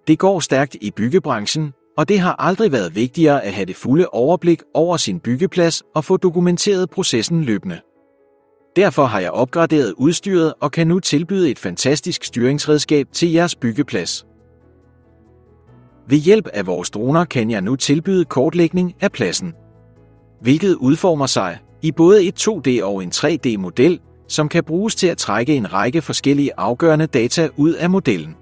Det går stærkt i byggebranchen, og det har aldrig været vigtigere at have det fulde overblik over sin byggeplads og få dokumenteret processen løbende. Derfor har jeg opgraderet udstyret og kan nu tilbyde et fantastisk styringsredskab til jeres byggeplads. Ved hjælp af vores droner kan jeg nu tilbyde kortlægning af pladsen, hvilket udformer sig i både et 2D og en 3D-model, som kan bruges til at trække en række forskellige afgørende data ud af modellen.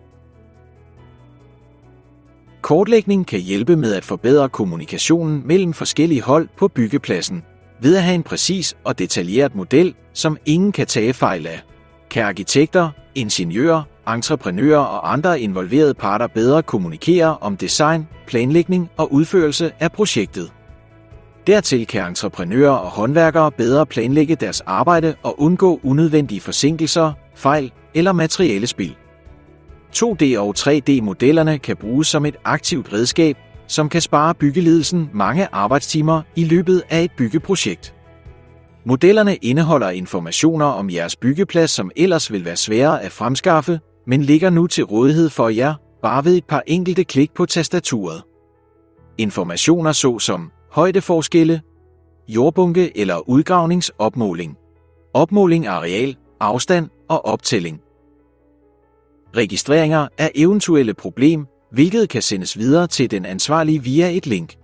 Kortlægning kan hjælpe med at forbedre kommunikationen mellem forskellige hold på byggepladsen. Ved at have en præcis og detaljeret model, som ingen kan tage fejl af, kan arkitekter, ingeniører, entreprenører og andre involverede parter bedre kommunikere om design, planlægning og udførelse af projektet. Dertil kan entreprenører og håndværkere bedre planlægge deres arbejde og undgå unødvendige forsinkelser, fejl eller materialespild. 2D- og 3D-modellerne kan bruges som et aktivt redskab, som kan spare byggeledelsen mange arbejdstimer i løbet af et byggeprojekt. Modellerne indeholder informationer om jeres byggeplads, som ellers vil være svære at fremskaffe, men ligger nu til rådighed for jer, bare ved et par enkelte klik på tastaturet. Informationer såsom højdeforskelle, jordbunke eller udgravningsopmåling, opmåling af areal, afstand og optælling. Registreringer af eventuelle problem, hvilket kan sendes videre til den ansvarlige via et link.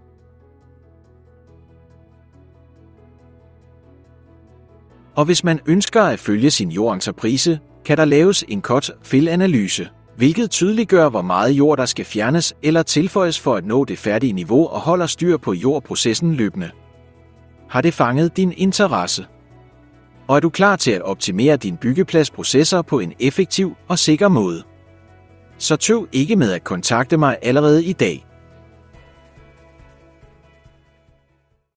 Og hvis man ønsker at følge sin jordentreprise, kan der laves en cut-fill-analyse, hvilket tydeliggør, hvor meget jord der skal fjernes eller tilføjes for at nå det færdige niveau og holder styr på jordprocessen løbende. Har det fanget din interesse? Og er du klar til at optimere din byggepladsprocesser på en effektiv og sikker måde? Så tøv ikke med at kontakte mig allerede i dag.